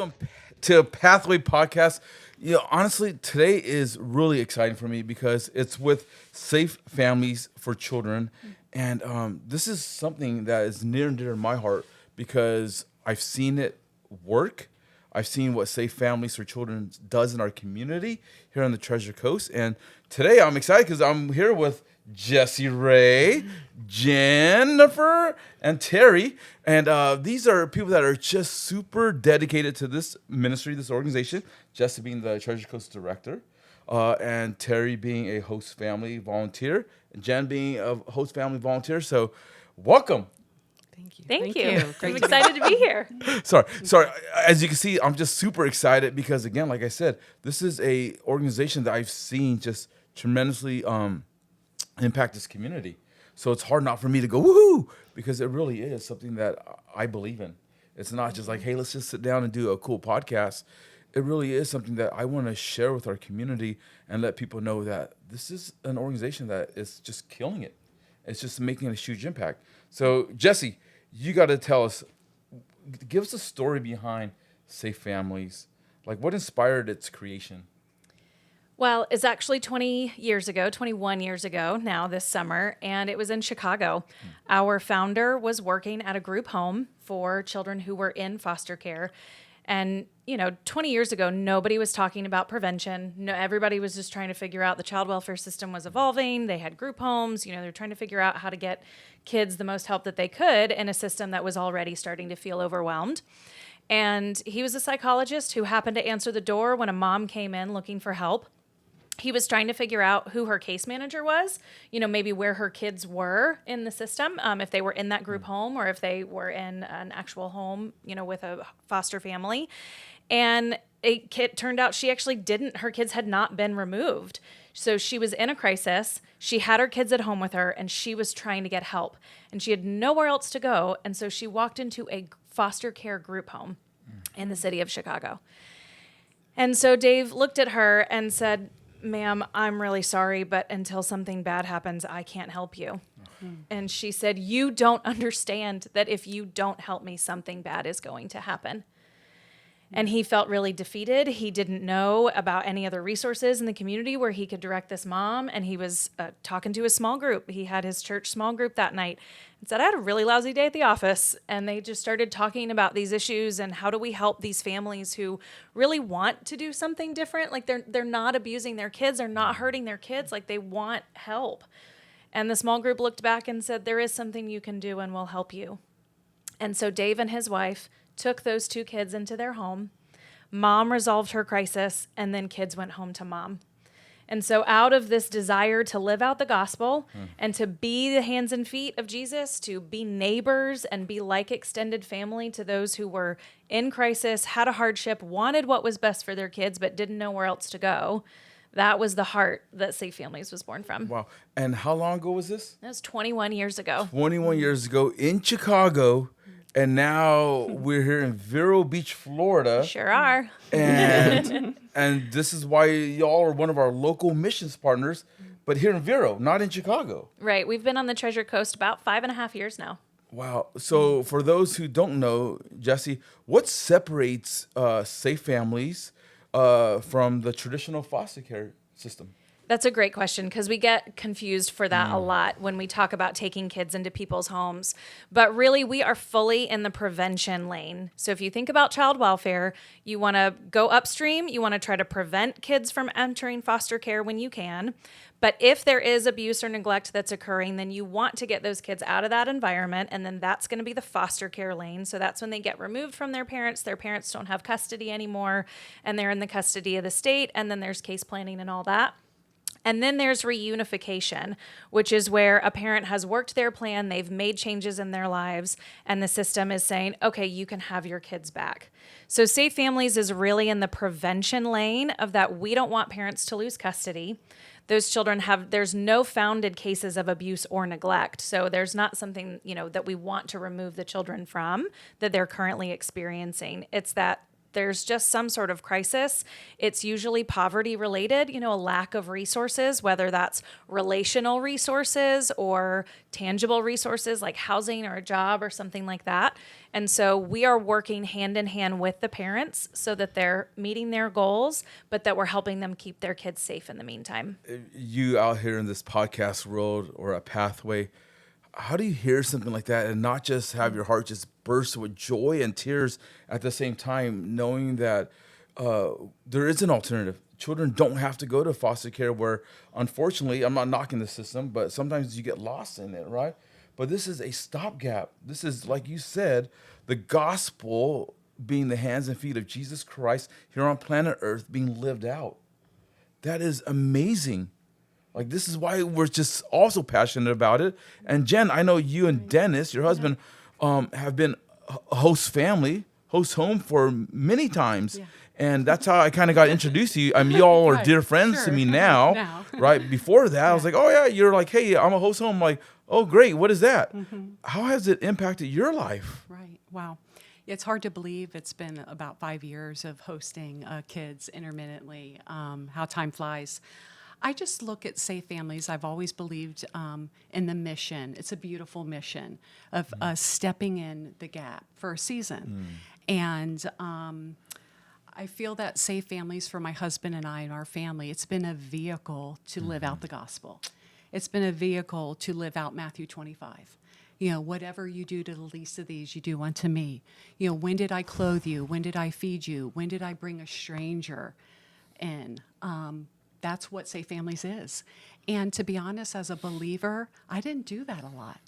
welcome to Pathway Podcast. Honestly, today is really exciting for me because it's with Safe Families for Children. And this is something that is near and dear to my heart because I've seen it work. I've seen what Safe Families for Children does in our community here on the Treasure Coast. And today I'm excited because I'm here with Jesse Ray, Jennifer, and Terry. And these are people that are just super dedicated to this ministry, this organization. Jesse being the Treasure Coast director, and Terry being a host family volunteer, and Jen being a host family volunteer. So welcome. Thank you. I'm excited to be here. Sorry. As you can see, I'm just super excited because, again, like I said, this is a organization that I've seen just tremendously impact this community. So it's hard not for me to go, woohoo, because it really is something that I believe in. It's not just like, hey, let's just sit down and do a cool podcast. It really is something that I want to share with our community and let people know that this is an organization that is just killing it. It's just making a huge impact. So, Jesse, you got to tell us, give us a story behind Safe Families. Like, what inspired its creation? Well, it's actually 21 years ago now this summer, and it was in Chicago. Our founder was working at a group home for children who were in foster care. And, 20 years ago, nobody was talking about prevention. No, everybody was just trying to figure out the child welfare system was evolving. They had group homes. They're trying to figure out how to get kids the most help that they could in a system that was already starting to feel overwhelmed. And he was a psychologist who happened to answer the door when a mom came in looking for help. He was trying to figure out who her case manager was, maybe where her kids were in the system, if they were in that group home or if they were in an actual home, with a foster family. And it turned out she actually didn't, her kids had not been removed. So she was in a crisis. She had her kids at home with her and she was trying to get help and she had nowhere else to go. And so she walked into a foster care group home in the city of Chicago. And so Dave looked at her and said, "Ma'am, I'm really sorry, but until something bad happens, I can't help you." And she said, "You don't understand that if you don't help me, something bad is going to happen." And he felt really defeated. He didn't know about any other resources in the community where he could direct this mom. And he was talking to his small group. He had his church small group that night and said, "I had a really lousy day at the office." And they just started talking about these issues and how do we help these families who really want to do something different. Like they're not abusing their kids. They're not hurting their kids. Like they want help. And the small group looked back and said, "There is something you can do and we'll help you." And so Dave and his wife took those two kids into their home. Mom resolved her crisis, and then kids went home to mom. And so out of this desire to live out the gospel and to be the hands and feet of Jesus, to be neighbors and be like extended family to those who were in crisis, had a hardship, wanted what was best for their kids, but didn't know where else to go, that was the heart that Safe Families was born from. Wow. And how long ago was this? That was 21 years ago. 21 years ago in Chicago. And now we're here in Vero Beach, Florida. Sure are. And and this is why y'all are one of our local missions partners, but here in Vero, not in Chicago. Right. We've been on the Treasure Coast about 5.5 years now. Wow. So for those who don't know, Jesse, what separates Safe Families from the traditional foster care system? That's a great question because we get confused for that a lot when we talk about taking kids into people's homes. But really, we are fully in the prevention lane. So if you think about child welfare, you want to go upstream. You want to try to prevent kids from entering foster care when you can. But if there is abuse or neglect that's occurring, then you want to get those kids out of that environment. And then that's going to be the foster care lane. So that's when they get removed from their parents don't have custody anymore, and they're in the custody of the state. And then there's case planning and all that. And then there's reunification, which is where a parent has worked their plan, they've made changes in their lives, and the system is saying, okay, you can have your kids back. So Safe Families is really in the prevention lane of that. We don't want parents to lose custody. Those children there's no founded cases of abuse or neglect. So there's not something, that we want to remove the children from that they're currently experiencing. It's that there's just some sort of crisis, it's usually poverty related, a lack of resources, whether that's relational resources or tangible resources like housing or a job or something like that. And so we are working hand in hand with the parents so that they're meeting their goals, but that we're helping them keep their kids safe in the meantime. You out here in this podcast world or a pathway, how do you hear something like that and not just have your heart just burst with joy and tears at the same time, knowing that there is an alternative? Children don't have to go to foster care where, unfortunately, I'm not knocking the system, but sometimes you get lost in it, right? But this is a stopgap. This is, like you said, the gospel being the hands and feet of Jesus Christ here on planet Earth being lived out. That is amazing. Like, this is why we're just also passionate about it. And Jen, I know you and Dennis, your husband, have been a host home for many times. Yeah. And that's how I kind of got introduced to you. I mean, you all are dear friends to me now, right? Before that, I was like, oh yeah, you're like, hey, I'm a host home. I'm like, oh great, what is that? How has it impacted your life? Right, wow. It's hard to believe it's been about 5 years of hosting kids intermittently, how time flies. I just look at Safe Families. I've always believed in the mission. It's a beautiful mission of stepping in the gap for a season. And I feel that Safe Families for my husband and I and our family, it's been a vehicle to live out the gospel. It's been a vehicle to live out Matthew 25. Whatever you do to the least of these, you do unto me. When did I clothe you? When did I feed you? When did I bring a stranger in? That's what Safe Families is. And to be honest, as a believer, I didn't do that a lot.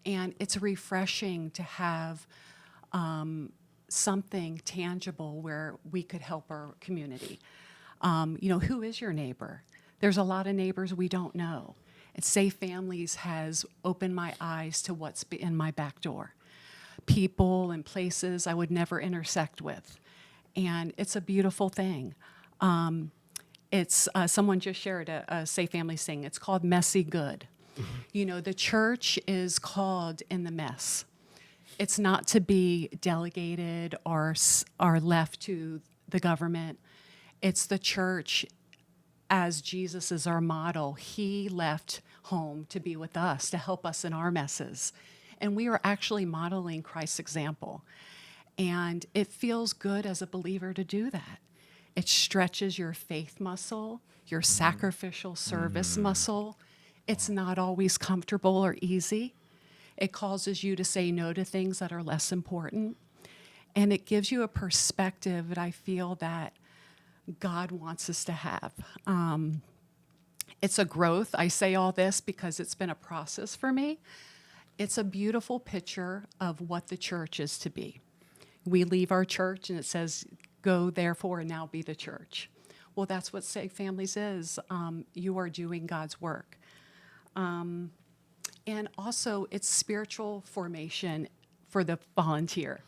And it's refreshing to have something tangible where we could help our community. Who is your neighbor? There's a lot of neighbors we don't know. And Safe Families has opened my eyes to what's in my back door. People and places I would never intersect with. And it's a beautiful thing. It's someone just shared a Safe Families thing. It's called Messy Good. The church is called in the mess. It's not to be delegated or left to the government. It's the church, as Jesus is our model. He left home to be with us, to help us in our messes. And we are actually modeling Christ's example. And it feels good as a believer to do that. It stretches your faith muscle, your sacrificial service muscle. It's not always comfortable or easy. It causes you to say no to things that are less important. And it gives you a perspective that I feel that God wants us to have. It's a growth. I say all this because it's been a process for me. It's a beautiful picture of what the church is to be. We leave our church and it says, go therefore and now be the church. Well, that's what Safe Families is. You are doing God's work. And also it's spiritual formation for the volunteer.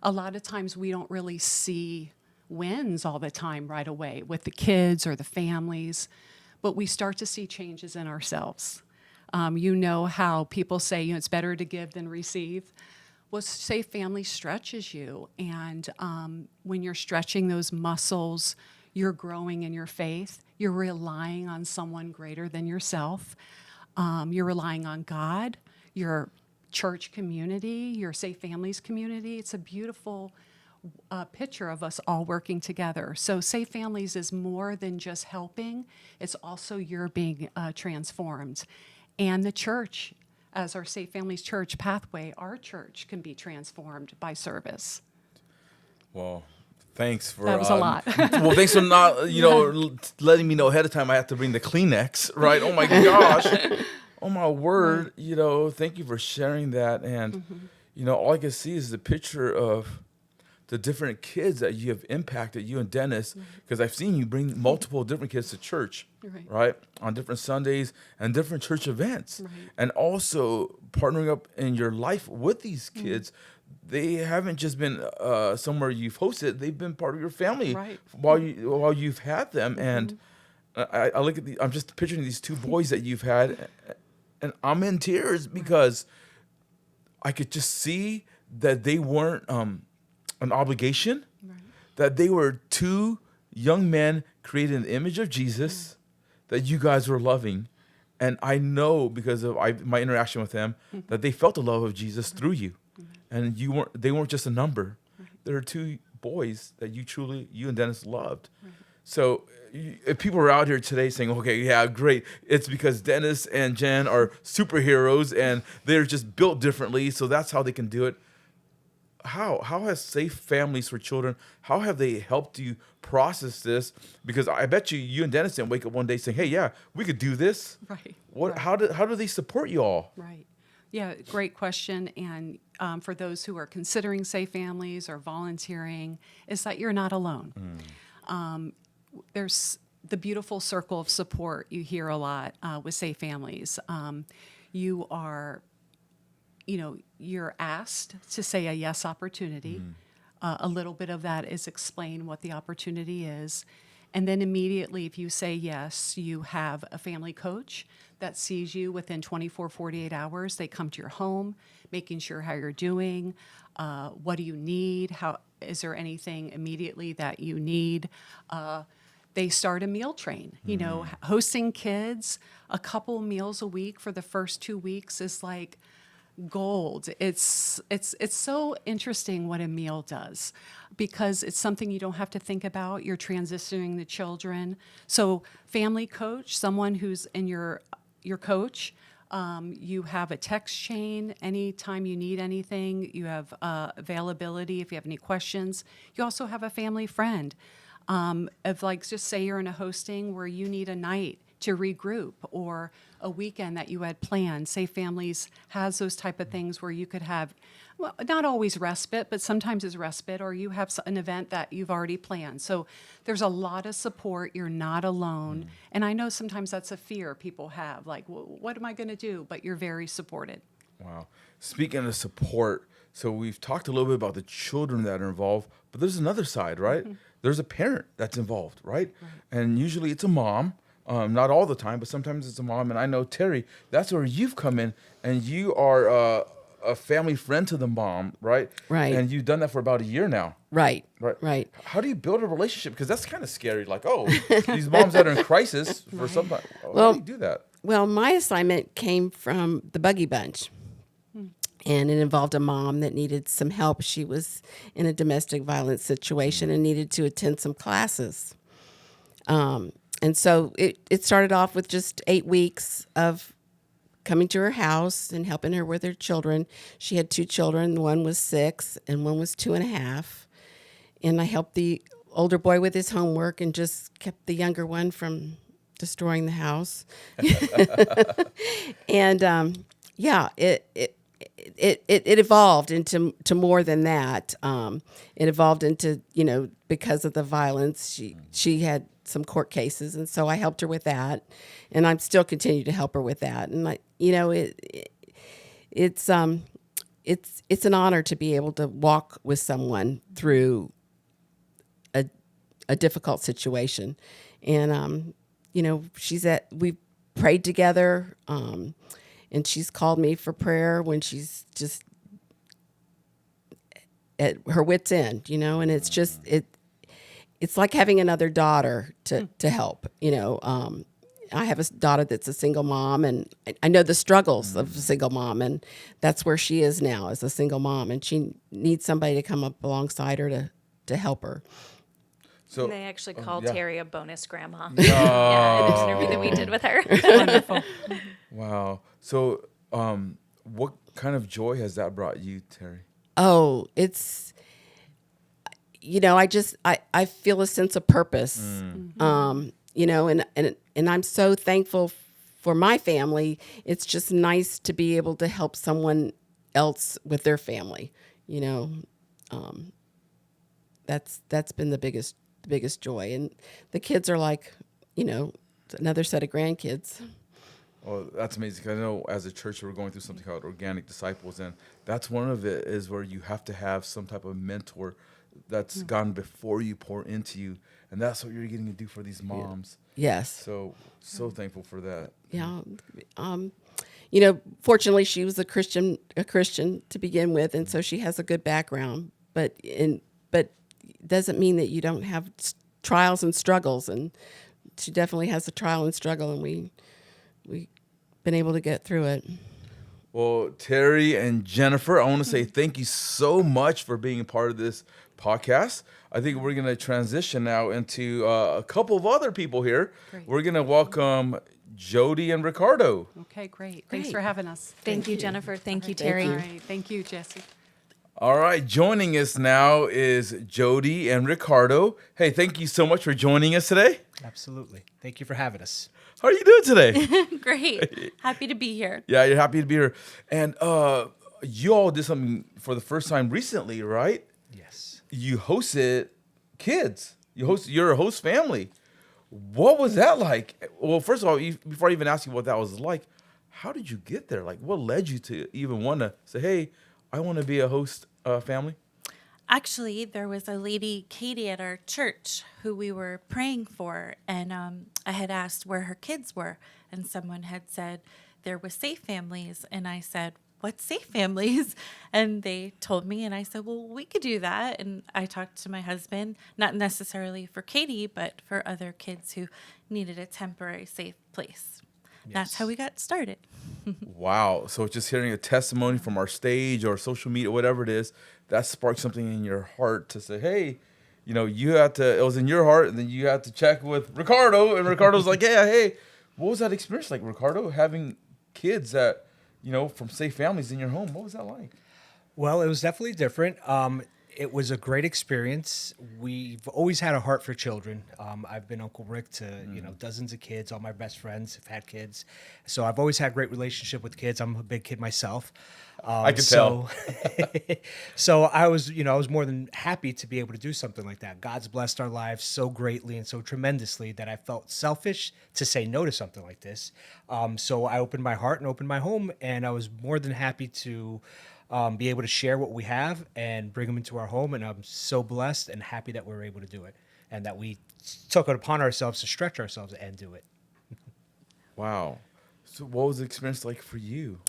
A lot of times we don't really see wins all the time right away with the kids or the families, but we start to see changes in ourselves. How people say, it's better to give than receive. Well, Safe Family stretches you. And when you're stretching those muscles, you're growing in your faith. You're relying on someone greater than yourself. You're relying on God, your church community, your Safe Families community. It's a beautiful picture of us all working together. So Safe Families is more than just helping. It's also you're being transformed. And the church, as our Safe Families Church pathway, our church can be transformed by service. Well, thanks for that was a lot. Well, thanks for not letting me know ahead of time I have to bring the Kleenex, right? Oh my gosh. Oh my word. Thank you for sharing that. And all I can see is the picture of the different kids that you have impacted, you and Dennis, because I've seen you bring multiple different kids to church, right? On different Sundays and different church events. Right. And also partnering up in your life with these kids. They haven't just been somewhere you've hosted; they've been part of your family while you've had them. And I look at I'm just picturing these two boys that you've had, and I'm in tears because I could just see that they weren't an obligation. Right. that they were two young men created in the image of Jesus that you guys were loving. And I know because of my interaction with them that they felt the love of Jesus through you. And they weren't just a number. There are two boys that you and Dennis loved. So if people are out here today saying, okay, yeah, great, it's because Dennis and Jen are superheroes and they're just built differently, so that's how they can do it. How has Safe Families for Children, how have they helped you process this? Because I bet you and Dennis didn't wake up one day saying, hey, yeah, we could do this. Right. What? How do they support you all? Right. Yeah, great question. And for those who are considering Safe Families or volunteering, is that you're not alone. There's the beautiful circle of support you hear a lot with Safe Families. You're asked to say a yes opportunity. A little bit of that is explain what the opportunity is. And then immediately, if you say yes, you have a family coach that sees you within 24, 48 hours. They come to your home, making sure how you're doing, what do you need, is there anything immediately that you need. They start a meal train. Hosting kids, a couple meals a week for the first 2 weeks is like gold. It's so interesting what a meal does because it's something you don't have to think about. You're transitioning the children. So family coach, someone who's in your coach, you have a text chain anytime you need anything. You have availability if you have any questions. You also have a family friend. If just say you're in a hosting where you need a night to regroup or a weekend that you had planned. Safe Families has those type of things where you could have, well, not always respite, but sometimes it's respite, or you have an event that you've already planned. So there's a lot of support. You're not alone. And I know sometimes that's a fear people have, like, what am I going to do? But you're very supported. Wow. Speaking of support, so we've talked a little bit about the children that are involved, but there's another side, right? There's a parent that's involved, right? And usually it's a mom. Not all the time, but sometimes it's a mom. And I know, Terry, that's where you've come in, and you are a family friend to the mom, right? Right. And you've done that for about a year now. Right. Right. Right. How do you build a relationship? Because that's kind of scary. Like, oh, these moms that are in crisis for somebody. How do you do that? Well, my assignment came from the Buggy Bunch. And it involved a mom that needed some help. She was in a domestic violence situation and needed to attend some classes. And so it started off with just 8 weeks of coming to her house and helping her with her children. She had 2 children. One was 6 and one was 2.5. And I helped the older boy with his homework and just kept the younger one from destroying the house. And it evolved into more than that. It evolved into, because of the violence, she had some court cases, and so I helped her with that, and I'm still continue to help her with that. And it's an honor to be able to walk with someone through a difficult situation, and we prayed together. And she's called me for prayer when she's just at her wit's end, and it's just, it's like having another daughter to help, I have a daughter that's a single mom, and I know the struggles of a single mom, and that's where she is now as a single mom, and she needs somebody to come up alongside her to help her. So they actually called Terry a bonus grandma. Oh. Yeah, in an interview that we did with her. Wonderful. Wow. So what kind of joy has that brought you, Terry? Oh, it's, I feel a sense of purpose, and I'm so thankful for my family. It's just nice to be able to help someone else with their family, that's been the biggest joy. And the kids are like, another set of grandkids. Well, that's amazing. 'Cause I know as a church we're going through something called Organic Disciples, and that's one of it is where you have to have some type of mentor that's gone before you, pour into you, and that's what you're getting to do for these moms. Yes. So thankful for that. Yeah. Fortunately, she was a Christian to begin with, and so she has a good background. But doesn't mean that you don't have trials and struggles. And she definitely has a trial and struggle, and we've been able to get through it. Well, Terry and Jennifer, I want to say thank you so much for being a part of this podcast. I think we're going to transition now into a couple of other people here. Great. We're going to welcome Jody and Ricardo. Okay, great. Great. Thanks for having us. Thank you, Jennifer. Thank you, Terry. All right. Thank you, Jesse. All right, joining us now is Jody and Ricardo. Hey, thank you so much for joining us today. Absolutely. Thank you for having us. How are you doing today? Great. Happy to be here. Yeah, you're happy to be here. And you all did something for the first time recently, right? Yes. You hosted kids. You're a host family. What was that like? Well, first of all, before I even ask you what that was like, how did you get there? Like, what led you to even want to say, hey, I want to be a host family? Actually, there was a lady, Katie, at our church who we were praying for, and I had asked where her kids were, and someone had said there was Safe Families, and I said, what's Safe Families? And they told me, and I said, well, we could do that. And I talked to my husband, not necessarily for Katie, but for other kids who needed a temporary safe place. That's how we got started. Wow. So just hearing a testimony from our stage or social media, whatever it is, that sparked something in your heart to say, hey, you had to, it was in your heart, and then you had to check with Ricardo, and Ricardo's like, hey, what was that experience like, Ricardo, having kids that, from safe families in your home? What was that like? Well, it was definitely different. It was a great experience. We've always had a heart for children. I've been Uncle Rick to dozens of kids. All my best friends have had kids, so I've always had a great relationship with kids. I'm a big kid myself. I can tell. So I was more than happy to be able to do something like that. God's blessed our lives so greatly and so tremendously that I felt selfish to say no to something like this. So I opened my heart and opened my home, and I was more than happy to be able to share what we have and bring them into our home. And I'm so blessed and happy that we were able to do it, and that we took it upon ourselves to stretch ourselves and do it. Wow. So what was the experience like for you?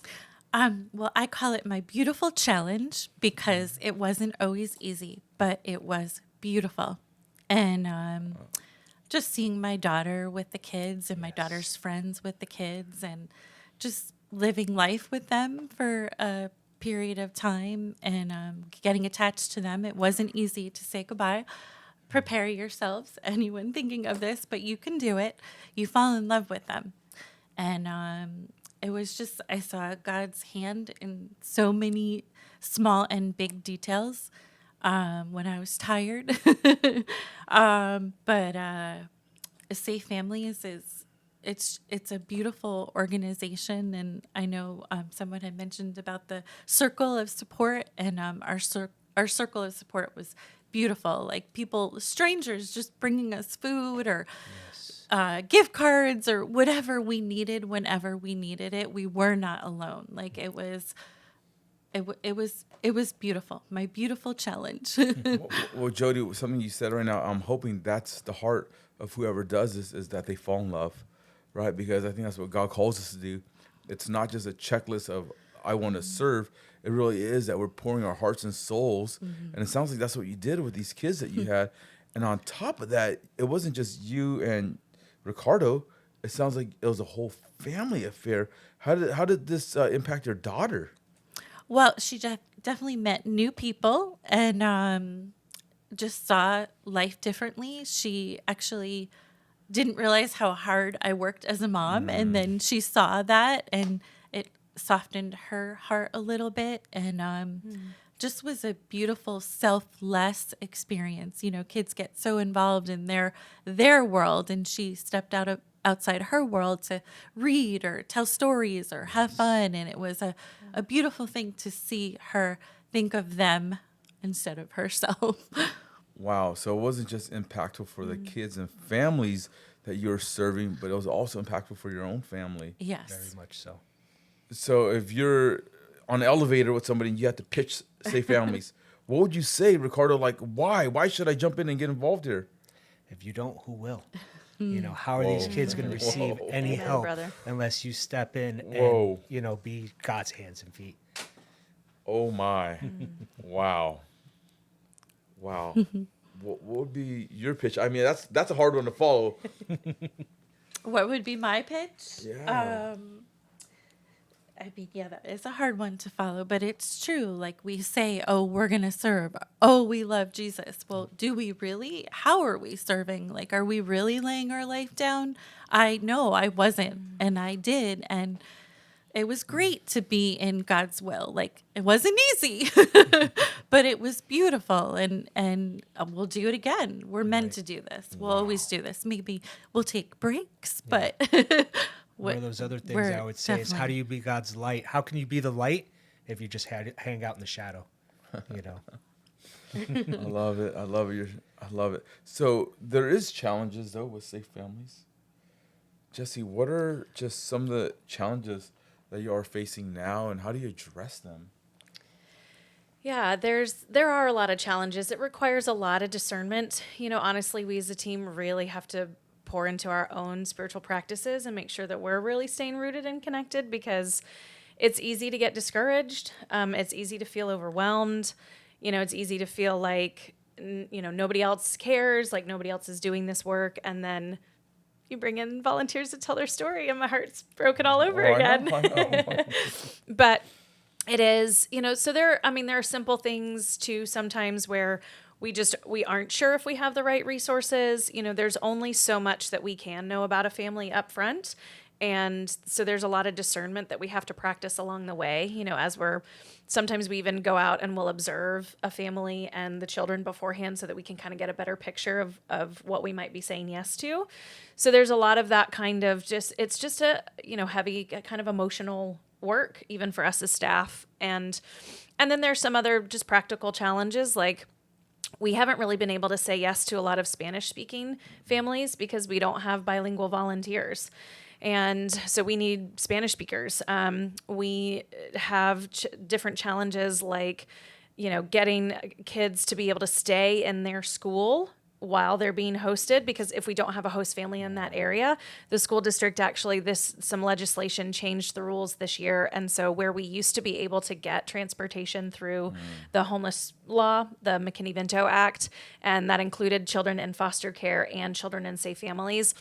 Well, I call it my beautiful challenge because it wasn't always easy, but it was beautiful. And just seeing my daughter with the kids and my daughter's friends with the kids, and just living life with them for a period of time, and getting attached to them. It wasn't easy to say goodbye. Prepare yourselves, anyone thinking of this, but you can do it. You fall in love with them. And it was just, I saw God's hand in so many small and big details when I was tired. But Safe Families it's a beautiful organization, and I know someone had mentioned about the circle of support, and our circle of support was beautiful. Like strangers just bringing us food or gift cards or whatever we needed whenever we needed it. We were not alone. Like it was beautiful. My beautiful challenge. Well, Jody, something you said right now, I'm hoping that's the heart of whoever does this, is that they fall in love, right? Because I think that's what God calls us to do. It's not just a checklist of, I want to serve. It really is that we're pouring our hearts and souls. Mm-hmm. And it sounds like that's what you did with these kids that you had. And on top of that, it wasn't just you and Ricardo. It sounds like it was a whole family affair. How did this impact your daughter? Well, she definitely met new people and just saw life differently. She actually didn't realize how hard I worked as a mom, and then she saw that, and it softened her heart a little bit, and just was a beautiful selfless experience. Kids get so involved in their world, and she stepped outside her world to read or tell stories or have fun, and it was a beautiful thing to see her think of them instead of herself. Wow. So it wasn't just impactful for the kids and families that you're serving, but it was also impactful for your own family. Yes. Very much so. So if you're on an elevator with somebody and you have to pitch Safe Families, what would you say, Ricardo? Like, why? Why should I jump in and get involved here? If you don't, who will? How are these kids going to receive any Amen, help brother. unless you step in Whoa. and, be God's hands and feet? Oh, my. Wow. what would be your pitch? I mean, that's a hard one to follow. What would be my pitch? Yeah. I mean, yeah, that is a hard one to follow, but it's true. Like we say, oh, we're going to serve. Oh, we love Jesus. Well, do we really? How are we serving? Like, are we really laying our life down? I know I wasn't, and I did. And it was great to be in God's will. Like, it wasn't easy, but it was beautiful. And we'll do it again. We're meant to do this. We'll always do this. Maybe we'll take breaks, but One of those other things I would say is, how do you be God's light? How can you be the light if you just hang out in the shadow? You know. I love it. I love it. I love it. So there is challenges though with safe families. Jesse, what are just some of the challenges that you are facing now, and how do you address them? Yeah, there are a lot of challenges. It requires a lot of discernment. Honestly, we as a team really have to pour into our own spiritual practices and make sure that we're really staying rooted and connected, because it's easy to get discouraged. It's easy to feel overwhelmed. It's easy to feel like, nobody else cares, like nobody else is doing this work. And then you bring in volunteers to tell their story and my heart's broken all over again. I know. But it is, so there are simple things too sometimes where we aren't sure if we have the right resources. There's only so much that we can know about a family up front. And so there's a lot of discernment that we have to practice along the way, sometimes we even go out and we'll observe a family and the children beforehand so that we can kind of get a better picture of what we might be saying yes to. So there's a lot of that kind of it's just a, heavy kind of emotional work, even for us as staff. And then there's some other just practical challenges, like we haven't really been able to say yes to a lot of Spanish-speaking families because we don't have bilingual volunteers. And so we need Spanish speakers. We have different challenges like, getting kids to be able to stay in their school while they're being hosted, because if we don't have a host family in that area, the school district actually, some legislation changed the rules this year. And so where we used to be able to get transportation through the homeless law, the McKinney-Vento Act, and that included children in foster care and children in safe families.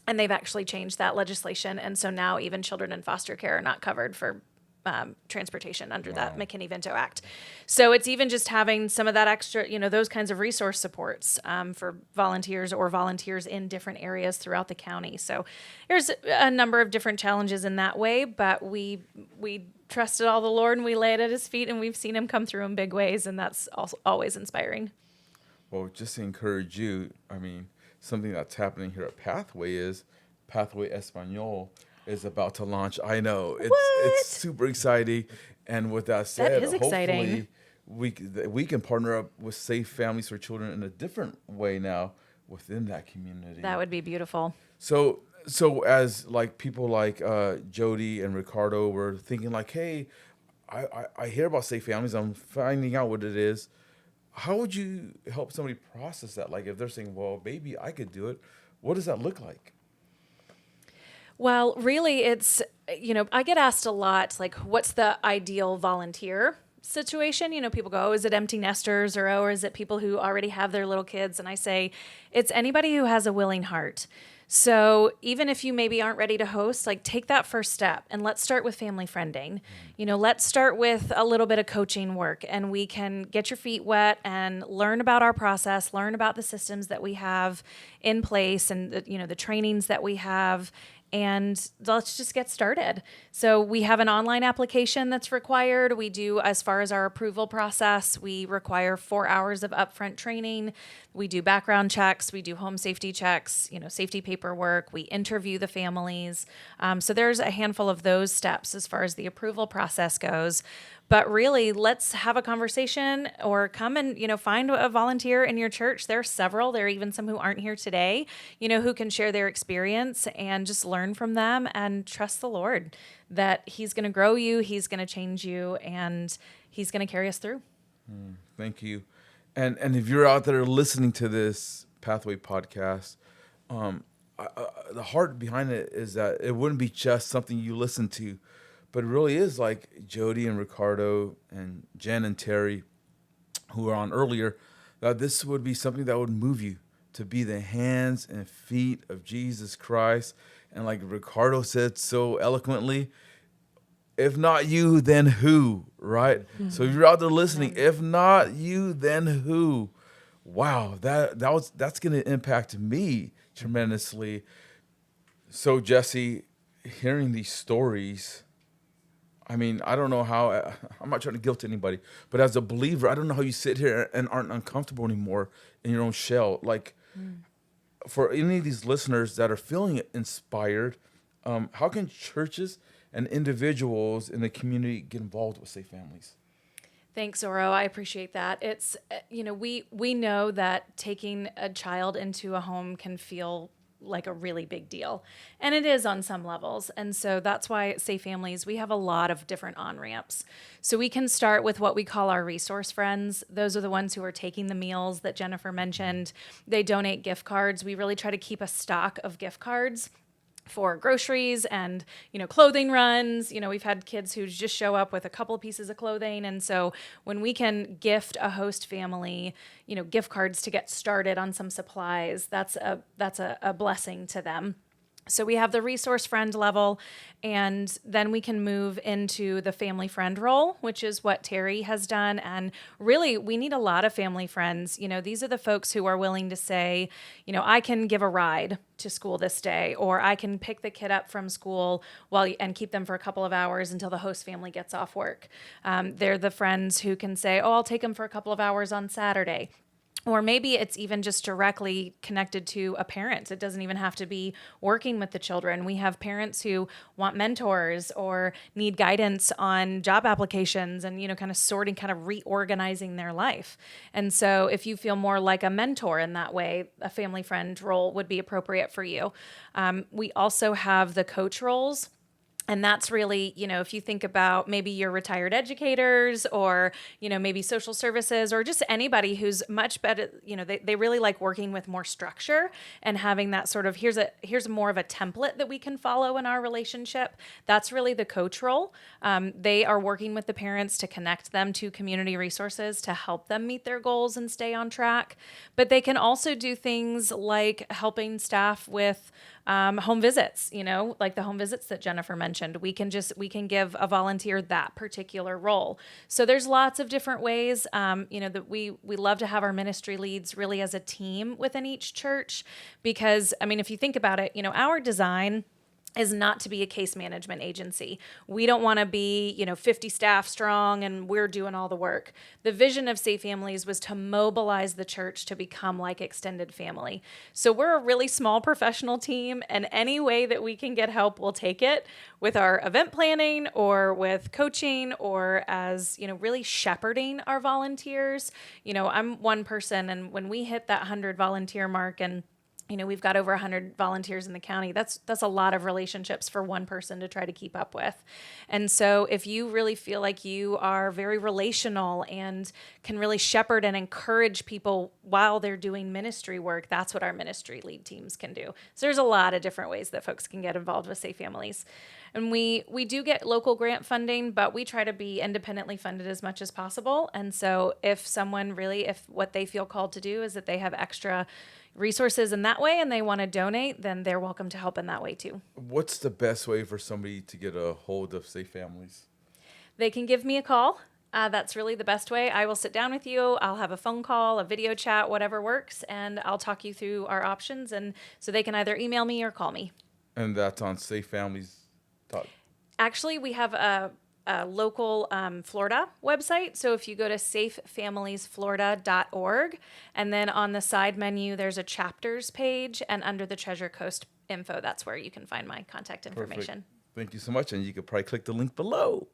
And they've actually changed that legislation. And so now even children in foster care are not covered for transportation under that McKinney-Vento Act. So it's even just having some of that extra, those kinds of resource supports for volunteers or volunteers in different areas throughout the county. So there's a number of different challenges in that way, but we trusted all the Lord and we lay it at his feet, and we've seen him come through in big ways. And that's also always inspiring. Well, just to encourage you, something that's happening here at Pathway is Pathway Espanol is about to launch. I know it's super exciting, and with that said, that is exciting. Hopefully we can partner up with Safe Families for Children in a different way now within that community. That would be beautiful. So as like people like Jody and Ricardo were thinking like, hey, I hear about Safe Families, I'm finding out what it is. How would you help somebody process that? Like if they're saying, well, maybe I could do it, what does that look like? Well, really, it's, I get asked a lot, like, what's the ideal volunteer situation? People go, oh, is it empty nesters, or is it people who already have their little kids? And I say, it's anybody who has a willing heart. So even if you maybe aren't ready to host, like take that first step and let's start with family friending. Let's start with a little bit of coaching work, and we can get your feet wet and learn about our process, learn about the systems that we have in place, and the trainings that we have. And let's just get started. So we have an online application that's required. We do, as far as our approval process, we require 4 hours of upfront training. We do background checks. We do home safety checks, safety paperwork. We interview the families. So there's a handful of those steps as far as the approval process goes. But really, let's have a conversation, or come and, find a volunteer in your church. There are several. There are even some who aren't here today, who can share their experience and just learn from them and trust the Lord that he's going to grow you, he's going to change you, and he's going to carry us through. Thank you. And if you're out there listening to this Pathway podcast, the heart behind it is that it wouldn't be just something you listen to, but it really is like Jody and Ricardo and Jen and Terry, who were on earlier. that this would be something that would move you to be the hands and feet of Jesus Christ. And like Ricardo said so eloquently, if not you, then who, right? So if you're out there listening, if not you, then who? Wow, that's going to impact me tremendously. So Jesse, hearing these stories, I mean, I don't know how, I'm not trying to guilt anybody, but as a believer, I don't know how you sit here and aren't uncomfortable anymore in your own shell. Like, for any of these listeners that are feeling inspired, how can churches and individuals in the community get involved with Safe Families? Thanks, Oro. I appreciate that. It's, we know that taking a child into a home can feel like a really big deal. And it is on some levels. And so that's why at Safe Families, we have a lot of different on-ramps. So we can start with what we call our resource friends. Those are the ones who are taking the meals that Jennifer mentioned. They donate gift cards. We really try to keep a stock of gift cards for groceries and, clothing runs. We've had kids who just show up with a couple of pieces of clothing. And so when we can gift a host family, gift cards to get started on some supplies, that's a blessing to them. So we have the resource friend level, and then we can move into the family friend role, which is what Terry has done. And really, we need a lot of family friends. These are the folks who are willing to say, I can give a ride to school this day, or I can pick the kid up from school and keep them for a couple of hours until the host family gets off work. They're the friends who can say, I'll take them for a couple of hours on Saturday. Or maybe it's even just directly connected to a parent. It doesn't even have to be working with the children. We have parents who want mentors or need guidance on job applications and, kind of reorganizing their life. And so if you feel more like a mentor in that way, a family friend role would be appropriate for you. We also have the coach roles. And that's really, if you think about maybe your retired educators or, maybe social services or just anybody who's much better, they really like working with more structure and having that sort of, here's more of a template that we can follow in our relationship. That's really the coach role. They are working with the parents to connect them to community resources to help them meet their goals and stay on track. But they can also do things like helping staff with home visits, like the home visits that Jennifer mentioned. We can give a volunteer that particular role. So there's lots of different ways, that we love to have our ministry leads really as a team within each church, because, if you think about it, our design is not to be a case management agency. We don't want to be, 50 staff strong and we're doing all the work. The vision of Safe Families was to mobilize the church to become like extended family. So we're a really small professional team, and any way that we can get help, we'll take it, with our event planning or with coaching or as, really shepherding our volunteers. I'm one person, and when we hit that 100 volunteer mark, and we've got over 100 volunteers in the county. That's a lot of relationships for one person to try to keep up with. And so if you really feel like you are very relational and can really shepherd and encourage people while they're doing ministry work, that's what our ministry lead teams can do. So there's a lot of different ways that folks can get involved with Safe Families. And we do get local grant funding, but we try to be independently funded as much as possible. And so if what they feel called to do is that they have extra resources in that way and they want to donate, then they're welcome to help in that way too. What's the best way for somebody to get a hold of Safe Families? They can give me a call. That's really the best way. I will sit down with you. I'll have a phone call, a video chat, whatever works, and I'll talk you through our options. And so they can either email me or call me. And that's on Safe Families. Actually, we have a local Florida website. So if you go to safefamiliesflorida.org, and then on the side menu, there's a chapters page, and under the Treasure Coast info, that's where you can find my contact information. Perfect. Thank you so much. And you could probably click the link below.